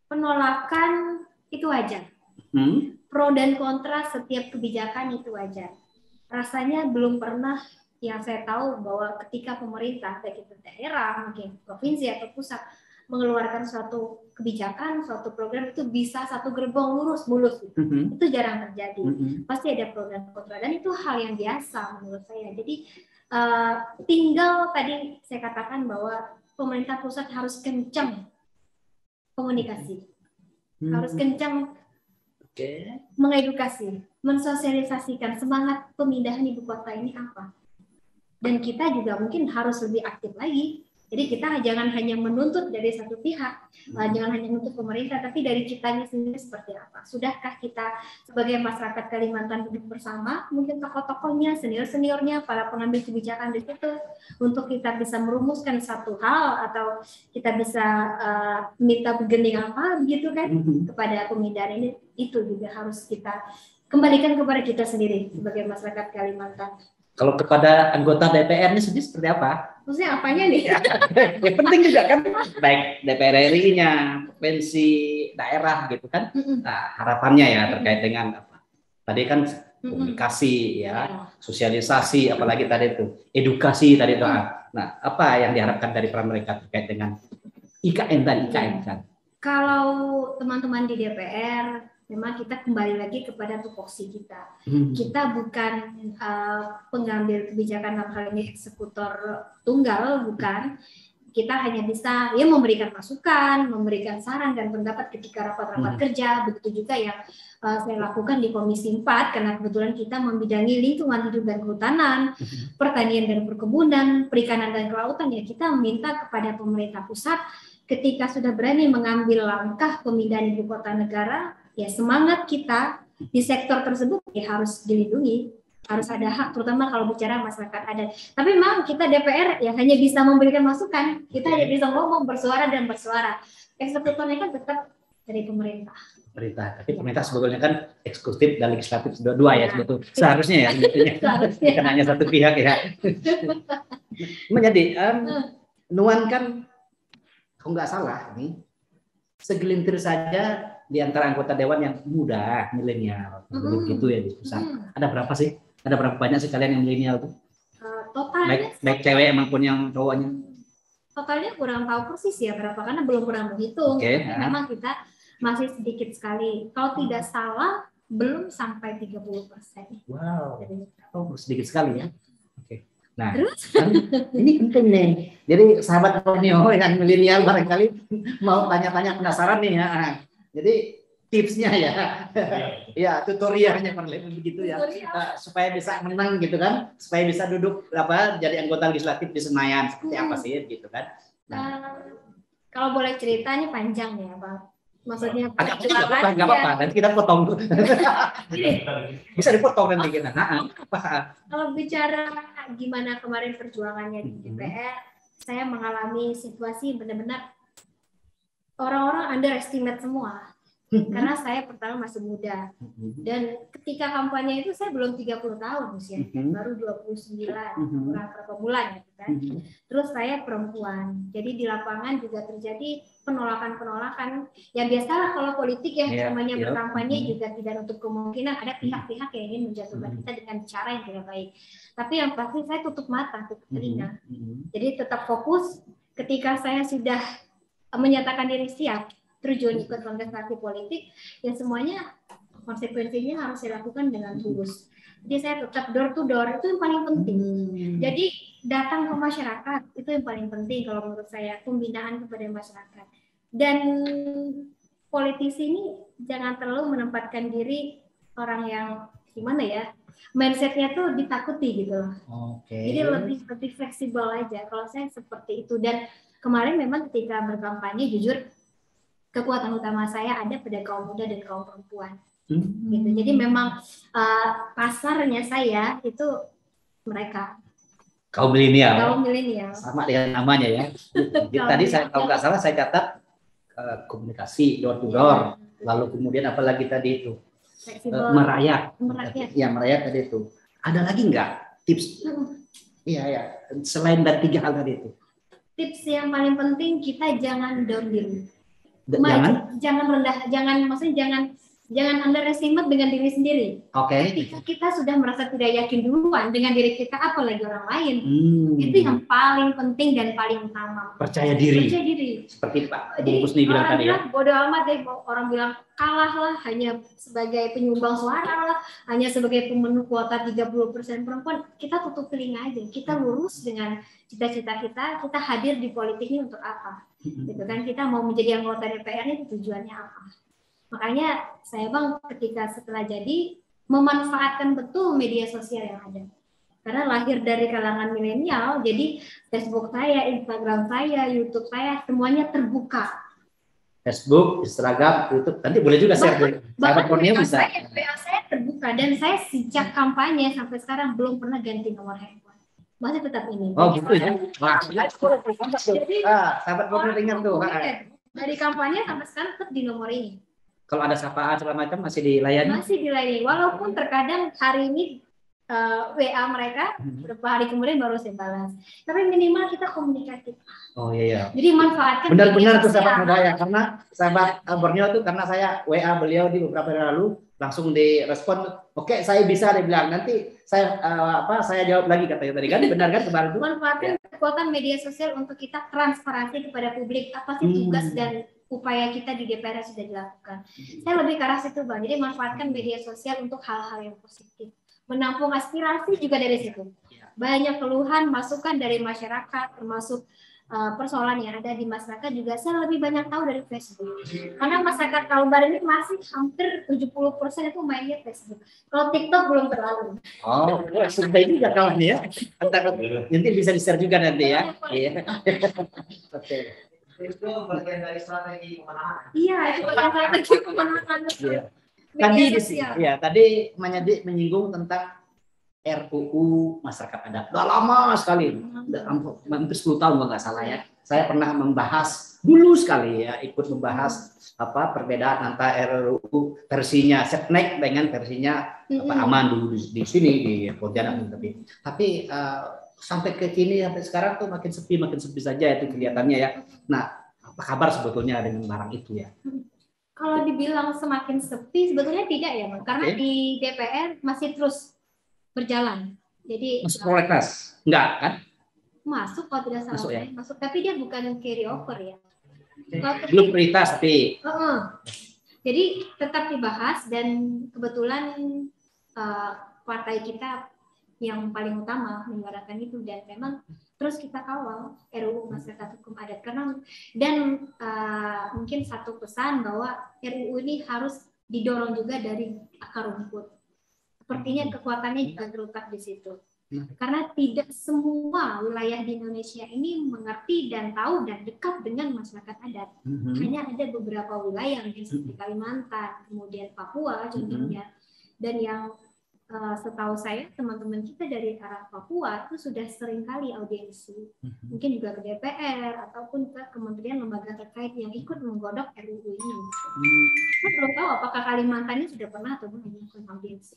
Penolakan itu wajar. Pro dan kontra setiap kebijakan itu wajar. Rasanya belum pernah yang saya tahu bahwa ketika pemerintah, baik itu daerah, mungkin provinsi atau pusat, mengeluarkan suatu kebijakan, suatu program itu bisa satu gerbong lurus mulus gitu. Itu jarang terjadi. Pasti ada pro dan kontra dan itu hal yang biasa menurut saya. Jadi tinggal tadi saya katakan bahwa pemerintah pusat harus kencang komunikasi, harus kencang mengedukasi, mensosialisasikan semangat pemindahan ibu kota ini apa. Dan kita juga mungkin harus lebih aktif lagi. Jadi kita jangan hanya menuntut dari satu pihak, jangan hanya menuntut pemerintah, tapi dari kitanya sendiri seperti apa. Sudahkah kita sebagai masyarakat Kalimantan duduk bersama, mungkin tokoh-tokohnya, senior-seniornya, para pengambil kebijakan di situ, untuk kita bisa merumuskan satu hal atau kita bisa minta bergening apa, gitu kan, kepada pemindahan ini, itu juga harus kita kembalikan kepada kita sendiri sebagai masyarakat Kalimantan. Kalau kepada anggota DPR ini sendiri seperti apa? Maksudnya apanya nih? Ya, penting juga kan, baik DPR RI-nya, provinsi, daerah gitu kan. Nah, harapannya ya terkait dengan apa? Tadi kan komunikasi ya, sosialisasi, apalagi tadi itu edukasi tadi itu. Nah, apa yang diharapkan dari peran mereka terkait dengan IKN dan IKN kan? Kalau teman-teman di DPR memang kita kembali lagi kepada tupoksi kita. Kita bukan pengambil kebijakan dalam hal ini eksekutor tunggal, bukan. Kita hanya bisa ya memberikan masukan, memberikan saran dan pendapat ketika rapat-rapat kerja. Begitu juga yang saya lakukan di Komisi 4, karena kebetulan kita membidangi lingkungan hidup dan kehutanan, pertanian dan perkebunan, perikanan dan kelautan. Ya kita meminta kepada pemerintah pusat ketika sudah berani mengambil langkah pemindahan ibu kota negara, ya semangat kita di sektor tersebut ya harus dilindungi, harus ada hak, terutama kalau bicara masyarakat adat. Tapi memang kita DPR ya hanya bisa memberikan masukan, kita hanya bisa ngomong, bersuara dan bersuara. Eksekutornya kan tetap dari pemerintah. Tapi pemerintah sebetulnya kan eksekutif dan legislatif dua ya sebetulnya. Seharusnya ya sebetulnya. Bukan hanya satu pihak ya. Menjadi Nuan kan kalau nggak salah ini segelintir saja di antara anggota dewan yang muda, milenial, begitu ya di pusat. Ada berapa sih? Ada berapa banyak sih kalian yang milenial tuh? Totalnya baik cewek maupun yang cowoknya. Totalnya kurang tahu persis ya berapa, karena belum pernah menghitung. Tapi memang kita masih sedikit sekali. Kalau tidak salah belum sampai 30%. Wow. Sedikit sekali ya. Oke. Nah, ini penting nih. Jadi sahabat Borneo yang milenial barangkali mau tanya-tanya penasaran nih ya. Jadi tipsnya ya, ya tutorialnya begitu ya, supaya bisa menang gitu kan, supaya bisa duduk jadi anggota legislatif di Senayan seperti apa sih gitu kan. Kalau boleh ceritanya panjang ya Pak, maksudnya nggak apa-apa, nanti kita potong. Bisa dipotong nanti kita. Kalau bicara gimana kemarin perjuangannya di DPR, saya mengalami situasi benar-benar orang-orang underestimate semua. Karena saya pertama masih muda. Dan ketika kampanye itu saya belum 30 tahun usianya, baru 29, kurang berapa bulan gitu kan. Terus saya perempuan. Jadi di lapangan juga terjadi penolakan-penolakan. Ya biasalah kalau politik ya, namanya berkampanye juga tidak untuk kemungkinan ada pihak-pihak yang ingin menjatuhkan kita dengan cara yang tidak baik. Tapi yang pasti saya tutup mata, tutup telinga. Jadi tetap fokus ketika saya sudah menyatakan diri siap terjun ikut kontestasi politik, ya semuanya konsekuensinya harus dilakukan dengan tulus. Jadi saya tetap door to door, itu yang paling penting. Jadi datang ke masyarakat itu yang paling penting kalau menurut saya, pembinaan kepada masyarakat. Dan politisi ini jangan terlalu menempatkan diri orang yang gimana ya, mindsetnya tuh ditakuti gitu loh. Jadi lebih fleksibel aja. Kalau saya seperti itu. Dan kemarin memang ketika berkampanye, jujur kekuatan utama saya ada pada kaum muda dan kaum perempuan. Gitu. Jadi memang pasarnya saya itu mereka. Kaum milenial. Kaum milenial. Sama dengan namanya ya. Tadi saya kalau nggak salah saya catat komunikasi door to door. Lalu kemudian apalagi tadi itu merakyat. Ya merakyat tadi itu. Ada lagi nggak tips? Iya ya. Selain dari 3 hal tadi itu. Tips yang paling penting, kita jangan down diri. Jangan rendah, jangan underestimate dengan diri sendiri. Ketika kita sudah merasa tidak yakin duluan dengan diri kita, apalagi orang lain. Itu yang paling penting dan paling utama. Percaya diri. Seperti Pak Bung Kusni bilang tadi ya. Bodoh amat deh, orang bilang kalah lah, hanya sebagai penyumbang suara lah, hanya sebagai pemenuh kuota 30% perempuan. Kita tutup telinga aja, kita lurus dengan cita-cita kita hadir di politik ini untuk apa? Gitu kan, kita mau menjadi anggota DPR ini tujuannya apa? Makanya saya ketika setelah jadi memanfaatkan betul media sosial yang ada. Karena lahir dari kalangan milenial, jadi Facebook saya, Instagram saya, YouTube saya semuanya terbuka. Facebook, Instagram, YouTube, nanti boleh juga share. Bahkan bisa. Saya terbuka dan saya sejak kampanye sampai sekarang belum pernah ganti nomor handphone. Masih tetap ini. Oh gitu ya. Wah. Jadi sahabat pernah dengar tuh. Dari kampanye sampai sekarang tetap di nomor ini. Kalau ada sapaan segala macam masih dilayani? Masih dilayani, walaupun terkadang hari ini WA mereka beberapa hari kemudian baru saya balas. Tapi minimal kita komunikatif. Oh iya. Jadi manfaatkan. Benar-benar tuh sahabat muda ya, karena sahabat Borneo tuh karena saya WA beliau di beberapa hari lalu langsung direspon. Oke, saya bisa dibilang nanti saya saya jawab lagi katanya tadi kan, benar kan kemarin itu? Manfaatkan kekuatan media sosial untuk kita transparansi kepada publik apa sih tugas dan upaya kita di DPR sudah dilakukan. Saya lebih ke arah situ Bang. Jadi manfaatkan media sosial untuk hal-hal yang positif. Menampung aspirasi juga dari situ. Banyak keluhan, masukan dari masyarakat, termasuk persoalan yang ada di masyarakat juga saya lebih banyak tahu dari Facebook. Karena masyarakat Kalbar ini masih hampir 70% itu mainnya Facebook. Kalau TikTok belum terlalu. Oh, sudah ini ya kawan ya. Nanti bisa di-share juga nanti ya. Iya. Oke. Itu bagian dari strategi pemenangan. Iya, itu bagian strategi pemenangan. Tadi menyinggung tentang RUU masyarakat adat. Udah lama sekali, hampir 10 tahun kalau nggak salah ya. Saya pernah membahas dulu sekali ya, ikut membahas perbedaan antara RUU versinya Setnek dengan versinya Aman dulu di sini di Pontianak. Tapi sampai ke sini sampai sekarang tuh makin sepi saja itu kelihatannya ya. Nah, apa kabar sebetulnya dengan barang itu ya? Kalau dibilang semakin sepi sebetulnya tidak ya, Bang. Karena di DPR masih terus berjalan. Jadi masuk prolegnas enggak kan? Masuk kalau tidak salah. Masuk, tapi dia bukan carry over ya. Belum prioritas tapi. Jadi tetap dibahas dan kebetulan partai kita yang paling utama menyuarakan itu dan memang terus kita kawal RUU Masyarakat Hukum Adat karena dan mungkin satu pesan bahwa RUU ini harus didorong juga dari akar rumput. Sepertinya kekuatannya juga terletak di situ. Karena tidak semua wilayah di Indonesia ini mengerti dan tahu dan dekat dengan masyarakat adat. Hanya ada beberapa wilayah seperti Kalimantan, kemudian Papua contohnya. Dan yang setahu saya teman-teman kita dari arah Papua itu sudah sering kali audiensi. Mungkin juga ke DPR ataupun ke kementerian lembaga terkait yang ikut menggodok RUU ini. Saya belum tahu apakah Kalimantan ini sudah pernah atau belum melakukan audiensi.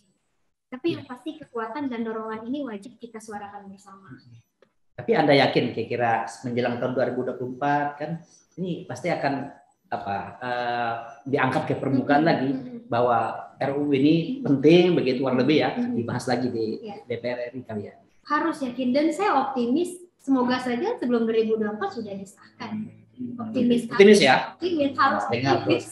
Tapi yang pasti kekuatan dan dorongan ini wajib kita suarakan bersama. Tapi Anda yakin kira-kira menjelang tahun 2024 kan ini pasti akan diangkat ke permukaan lagi bahwa RUU ini penting begitu kurang lebih ya dibahas lagi di DPR RI kali ya. Harus yakin dan saya optimis semoga saja sebelum 2024 sudah disahkan. Optimis ya. Optimis harus dengar optimis.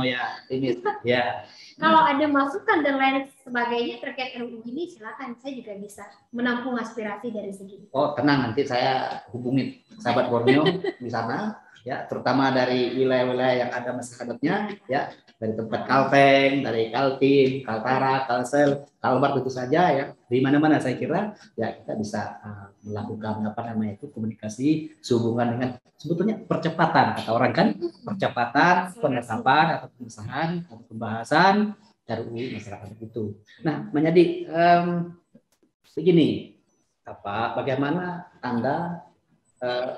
ya, optimis ya. Kalau ada masukan dan lain sebagainya terkait RUU ini, silakan, saya juga bisa menampung aspirasi dari segi. Oh tenang, nanti saya hubungin sahabat Borneo di sana, ya, terutama dari wilayah-wilayah yang ada masyarakatnya, ya, dari tempat Kalteng, dari Kaltim, Kaltara, Kalsel, Kalbar tentu saja, ya, di mana-mana saya kira, ya kita bisa melakukan komunikasi sehubungan dengan sebetulnya percepatan, kata orang kan, percepatan penetapan atau pengesahan atau pembahasan RUU masyarakat itu. Nah, menjadi begini, bagaimana Anda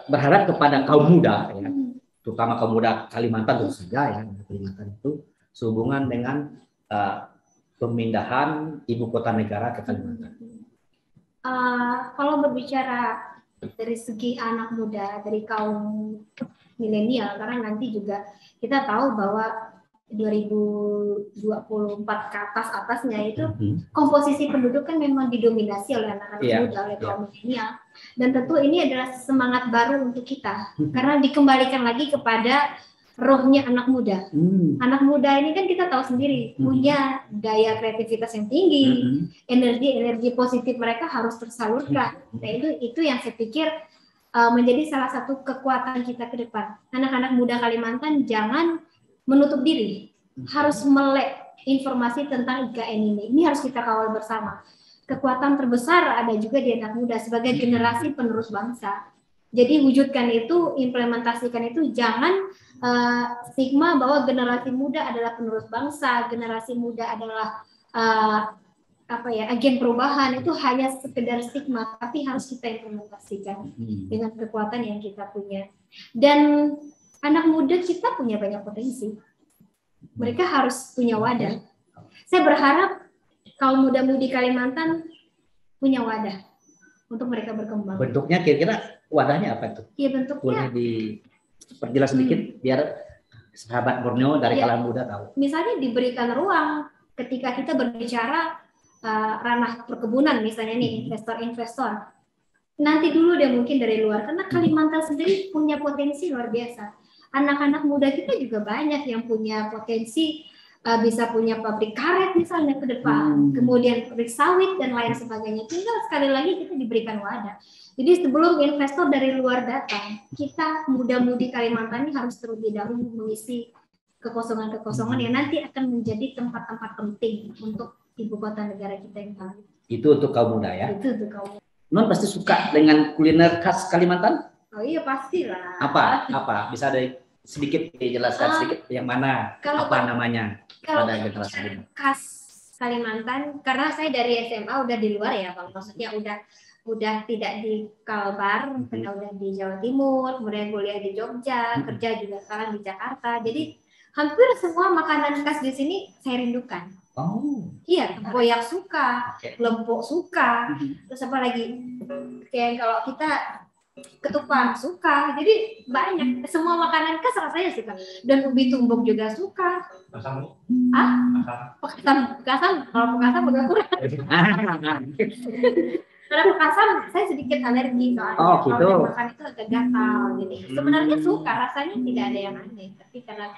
berharap kepada kaum muda, ya, terutama kaum muda Kalimantan tentu saja, ya, Kalimantan itu sehubungan dengan pemindahan ibu kota negara ke Kalimantan. Kalau berbicara dari segi anak muda, dari kaum milenial, karena nanti juga kita tahu bahwa 2024 ke atasnya itu komposisi penduduk kan memang didominasi oleh anak-anak muda, oleh kaum milenial, dan tentu ini adalah semangat baru untuk kita karena dikembalikan lagi kepada rohnya anak muda. Anak muda ini kan kita tahu sendiri punya daya kreativitas yang tinggi, energi positif mereka harus tersalurkan. Nah, itu yang saya pikir menjadi salah satu kekuatan kita ke depan. Anak-anak muda Kalimantan jangan menutup diri, harus melek informasi tentang IKN ini. Ini harus kita kawal bersama. Kekuatan terbesar ada juga di anak muda sebagai generasi penerus bangsa. Jadi wujudkan itu, implementasikan itu, jangan stigma bahwa generasi muda adalah penerus bangsa, generasi muda adalah agen perubahan, itu hanya sekedar stigma, tapi harus kita implementasikan dengan kekuatan yang kita punya. Dan anak muda kita punya banyak potensi. Mereka harus punya wadah. Saya berharap kaum muda-mudi Kalimantan punya wadah untuk mereka berkembang. Bentuknya kira-kira wadahnya apa itu? Iya, bentuknya. Boleh diperjelas sedikit biar sahabat Borneo dari kalangan muda tahu. Misalnya diberikan ruang ketika kita berbicara ranah perkebunan, misalnya nih investor-investor. Nanti dulu deh mungkin dari luar, karena Kalimantan sendiri punya potensi luar biasa. Anak-anak muda kita juga banyak yang punya potensi, bisa punya pabrik karet misalnya ke depan, kemudian pabrik sawit dan lain sebagainya. Tinggal sekali lagi kita diberikan wadah. Jadi sebelum investor dari luar datang, kita muda-mudi Kalimantan ini harus terlebih dahulu mengisi kekosongan-kekosongan yang nanti akan menjadi tempat-tempat penting untuk ibu kota negara kita yang baru. Itu untuk kaum muda ya? Itu untuk kaum muda. Non pasti suka dengan kuliner khas Kalimantan? Oh iya, pastilah. Apa? Bisa sedikit dijelaskan sedikit yang mana? Apa namanya? Kalau pada generasi khas Kalimantan, karena saya dari SMA udah di luar ya, Bang. Maksudnya udah tidak di Kalbar, karena udah di Jawa Timur, kemudian kuliah di Jogja, kerja juga sekarang di Jakarta. Jadi hampir semua makanan khas di sini saya rindukan. Oh. Iya, tempoyak suka, lempok suka, terus apa lagi? Kayak kalau kita ketupat suka, jadi banyak semua makanan khas rasanya suka, dan ubi tumbuk juga suka. Pekasam, kalau pekasam agak kurang. Karena pekasam saya sedikit alergi soalnya. Oh, gitu. Kalau makan itu agak gatal, jadi sebenarnya suka, rasanya tidak ada yang aneh, tapi karena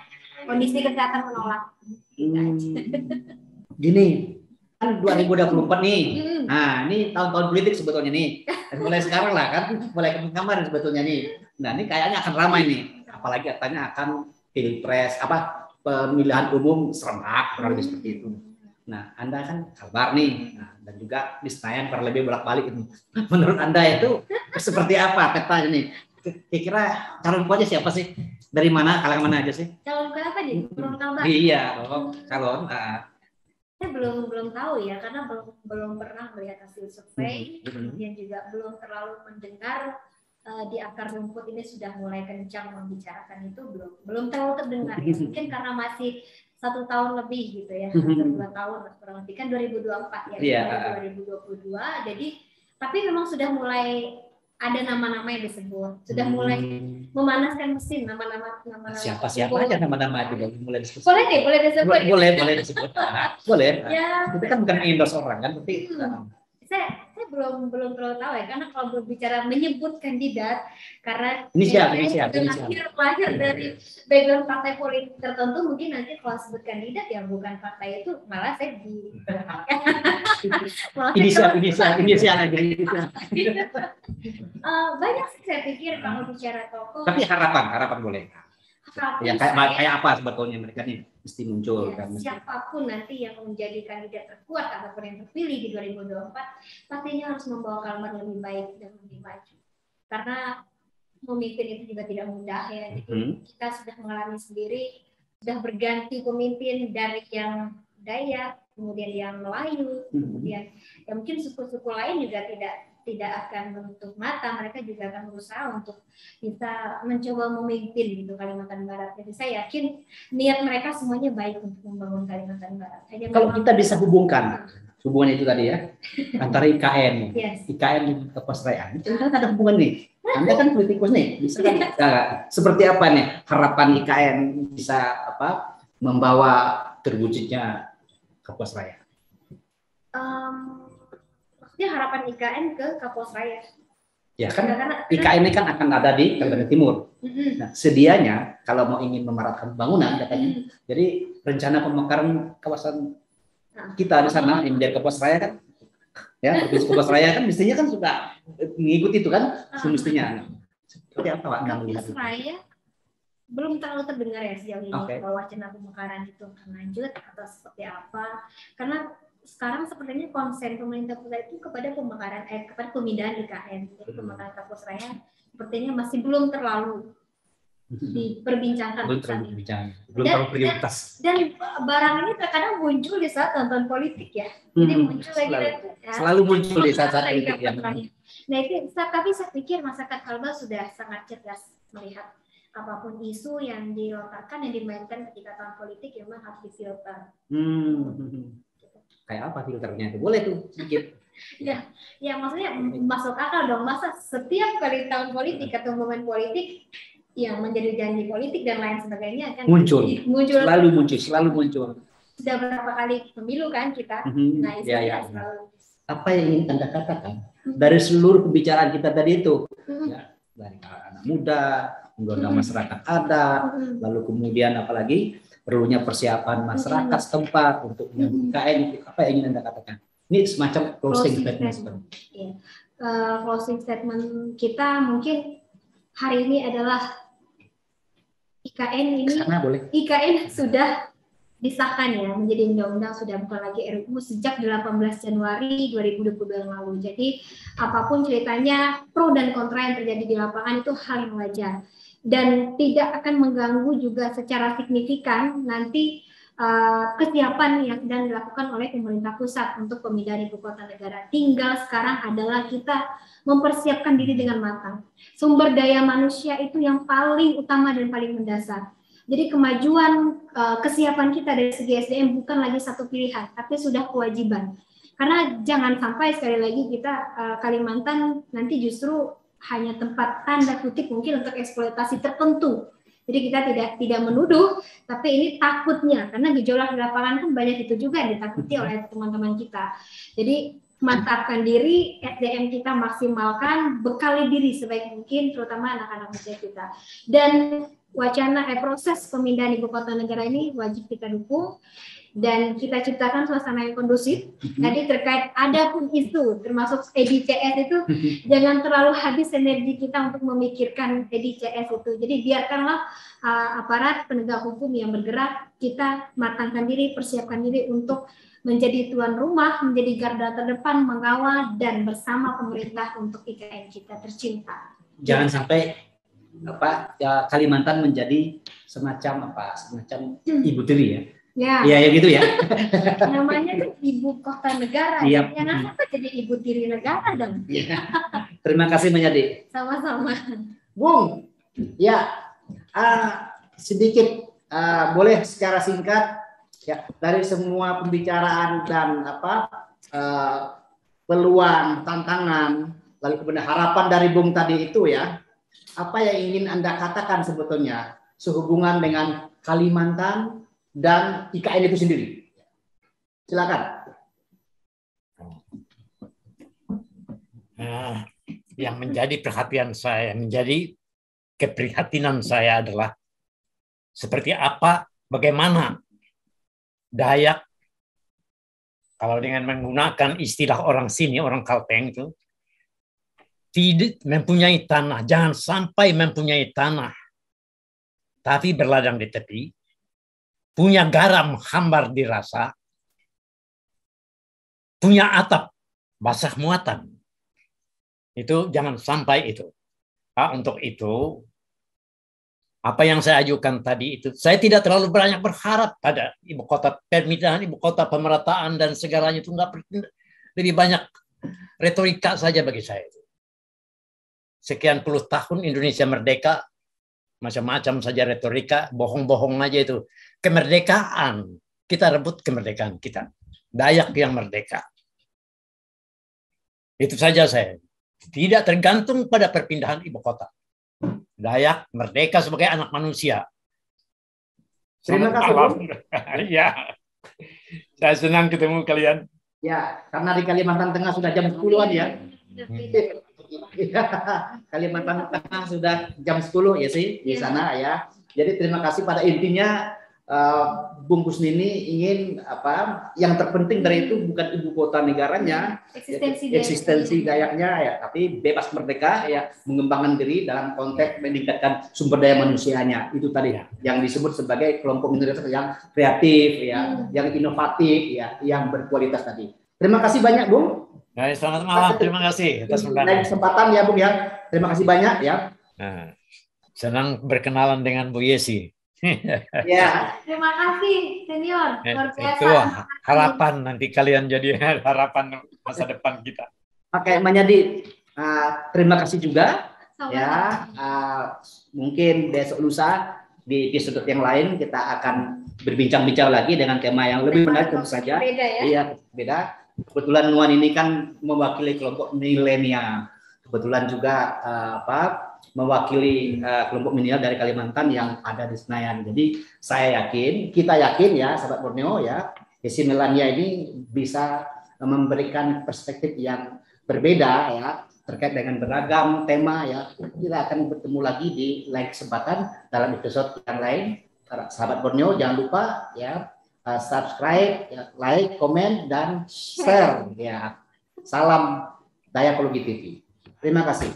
kondisi kesehatan menolak. Gini, kan 2024 nih. Nah, ini tahun-tahun politik sebetulnya nih. Dan mulai sekarang lah kan, mulai kemarin sebetulnya nih. Nah, ini kayaknya akan ramai nih. Apalagi katanya akan pilpres, pemilihan umum serentak, kurang lebih seperti itu. Nah, Anda kan Kalbar nih. Nah, dan juga di Senayan kurang lebih bolak-balik ini. Menurut Anda itu seperti apa petanya nih? Kira-kira calon aja siapa sih? Dari mana, kalangan mana aja sih? Calon kenapa nih? Kalbar? Iya, calon. Saya belum tahu ya, karena belum pernah melihat hasil survei, kemudian juga belum terlalu mendengar di akar rumput ini sudah mulai kencang membicarakan itu, belum terlalu terdengar ya. Mungkin karena masih 1 tahun lebih gitu ya, 2 tahun kurang lebih kan 2024 ya, 2022. Jadi tapi memang sudah mulai ada nama-nama yang disebut, sudah mulai memanaskan mesin nama-nama. Siapa aja nama-nama itu mulai disebut. Boleh disebut. Boleh disebut. Boleh. Ya. Itu kan bukan endorse orang kan, tapi saya belum terlalu tahu ya, karena kalau berbicara menyebut kandidat, karena inisial. lahir dari background partai politik tertentu, mungkin nanti kalau sebut kandidat yang bukan partai itu malah saya di inisial aja. Banyak sih saya pikir kalau bicara tokoh. Tapi harapan boleh. Ya kayak apa sebetulnya mereka nih mesti muncul ya, kan. Siapapun nanti yang menjadi kandidat terkuat ataupun yang terpilih di 2024, pastinya harus membawa kalimat lebih baik dan lebih maju. Karena memimpin itu juga tidak mudah ya. Jadi kita sudah mengalami sendiri, sudah berganti pemimpin dari yang Dayak, kemudian yang Melayu, kemudian ya mungkin suku-suku lain juga tidak akan menutup mata, mereka juga akan berusaha untuk bisa mencoba memimpin gitu Kalimantan Barat. Jadi saya yakin niat mereka semuanya baik untuk membangun Kalimantan Barat. Kalau kita bisa hubungan itu tadi ya antara IKN, IKN dan Kepesrayaan, itu kan ada hubungan nih. Anda kan politikus nih, bisa kan? Seperti apa nih harapan IKN bisa membawa terwujudnya Kepesrayaan? Harapan IKN ke Kapolsraya. Ya kan, IKN ini kan akan ada di Kalimantan Timur. Nah, sedianya kalau mau ingin memaratkan pembangunan, katanya, jadi rencana pemekaran kawasan kita di sana yang menjadi Kapolsraya kan, ya provinsi Kapolsraya kan mestinya kan suka mengikuti itu kan, semestinya. Seperti apa Pak Anda melihat? Kapolsraya belum terlalu terdengar ya sejauh ini bahwa wacana pemekaran itu akan lanjut atau seperti apa, karena sekarang sepertinya konsen pemerintah pusat itu kepada pemekaran kepada pemindahan IKN. Jadi pemekaran Kapolsraya sepertinya masih belum terlalu diperbincangkan. Belum terlalu prioritas. Dan barang ini terkadang muncul di saat tonton politik ya. Jadi muncul selalu muncul di saat politik ya. Nah itu, tapi saya pikir masyarakat Kalbar sudah sangat cerdas melihat apapun isu yang dilontarkan, yang dimainkan ketika tahun politik yang memang harus difilter. Kayak apa filternya itu? Boleh tuh sedikit. ya maksudnya masuk akal dong. Masa setiap kali tahun politik atau momen politik yang menjadi janji politik dan lain sebagainya kan muncul. Selalu muncul. Sudah berapa kali pemilu kan kita? Nah, selalu. Apa yang ingin Anda katakan dari seluruh pembicaraan kita tadi itu? Ya, dari anak muda, undang-undang masyarakat adat, lalu kemudian apalagi perlunya persiapan masyarakat setempat untuk IKN, apa yang ingin Anda katakan? Ini semacam closing statement. Closing statement kita mungkin hari ini adalah IKN sudah disahkan ya menjadi undang-undang, sudah bukan lagi RUU sejak 18 Januari 2022 yang lalu. Jadi apapun ceritanya, pro dan kontra yang terjadi di lapangan itu hal yang wajar. Dan tidak akan mengganggu juga secara signifikan nanti kesiapan yang sedang dilakukan oleh pemerintah pusat untuk pemindahan ibu kota negara. Tinggal sekarang adalah kita mempersiapkan diri dengan matang. Sumber daya manusia itu yang paling utama dan paling mendasar. Jadi kemajuan kesiapan kita dari segi SDM bukan lagi satu pilihan, tapi sudah kewajiban. Karena jangan sampai sekali lagi kita Kalimantan nanti justru hanya tempat tanda kutip mungkin untuk eksploitasi tertentu. Jadi kita tidak menuduh, tapi ini takutnya karena gejolak di lapangan kan banyak itu juga yang ditakuti oleh teman-teman kita. Jadi mantapkan diri, SDM kita maksimalkan, bekali diri sebaik mungkin, terutama anak-anak muda kita. Dan wacana proses pemindahan ibu kota negara ini wajib kita dukung. Dan kita ciptakan suasana yang kondusif. Tadi terkait ada pun isu, termasuk EDCS itu, jangan terlalu habis energi kita untuk memikirkan EDCS itu. Jadi biarkanlah aparat penegak hukum yang bergerak, kita matangkan diri, persiapkan diri untuk menjadi tuan rumah, menjadi garda terdepan, mengawal dan bersama pemerintah untuk IKN kita tercinta. Jangan sampai Kalimantan menjadi semacam ibu tiri ya. Ya gitu ya. Namanya kan ibu kota negara. Yep. Jangan sampai jadi ibu tiri negara dong. Ya. Terima kasih Menyadi. Sama-sama. Bung, ya sedikit boleh secara singkat ya dari semua pembicaraan dan peluang, tantangan, lalu kemudian harapan dari Bung tadi itu ya. Apa yang ingin Anda katakan sebetulnya sehubungan dengan Kalimantan dan IKN itu sendiri? Silakan. yang menjadi perhatian saya, menjadi keprihatinan saya adalah seperti apa, bagaimana Dayak, kalau dengan menggunakan istilah orang sini, orang Kalteng itu, tidak mempunyai tanah, jangan sampai mempunyai tanah, tapi berladang di tepi, punya garam hambar dirasa, punya atap basah muatan. Itu jangan sampai itu. Untuk itu, apa yang saya ajukan tadi itu, saya tidak terlalu banyak berharap pada ibu kota, pemindahan ibu kota, pemerataan dan segalanya itu lebih banyak retorika saja bagi saya. Sekian puluh tahun Indonesia merdeka, macam-macam saja retorika, bohong-bohong aja itu. Kemerdekaan, kita rebut kemerdekaan kita. Dayak yang merdeka. Itu saja saya. Tidak tergantung pada perpindahan ibu kota. Dayak merdeka sebagai anak manusia. Terima kasih, Bung. Ya, saya senang ketemu kalian. Ya, karena di Kalimantan Tengah sudah jam 10-an ya. Kalimantan Tengah sudah jam 10 ya sih di sana ya. Jadi terima kasih, pada intinya Bung Kusnini ingin apa? Yang terpenting dari itu bukan ibu kota negaranya, eksistensi Dayaknya ya, tapi bebas merdeka ya, mengembangkan diri dalam konteks meningkatkan sumber daya manusianya. Itu tadi yang disebut sebagai kelompok minoritas yang kreatif ya, yang inovatif ya, yang berkualitas tadi. Terima kasih banyak, Bung. Selamat malam, terima kasih atas undangan. Kesempatan ya, Bung ya. Terima kasih banyak ya. Senang berkenalan dengan Bu Yesi. Ya. Terima kasih senior. Luar biasa. Itu harapan nanti kalian jadi harapan masa depan kita. Oke, menjadi terima kasih juga. Ya, mungkin besok lusa di episode yang lain kita akan berbincang-bincang lagi dengan tema yang lebih menarik tentu saja. Beda ya? Iya, beda. Kebetulan Nuan ini kan mewakili kelompok milenial. Kebetulan juga mewakili kelompok milenial dari Kalimantan yang ada di Senayan. Jadi saya yakin, kita yakin ya, sahabat Borneo ya, Yesi Melania ini bisa memberikan perspektif yang berbeda ya terkait dengan beragam tema ya. Kita akan bertemu lagi di lain kesempatan dalam episode yang lain. Sahabat Borneo jangan lupa ya subscribe, ya, like, komen dan share ya. Salam Dayak Ekologi TV. Terima kasih.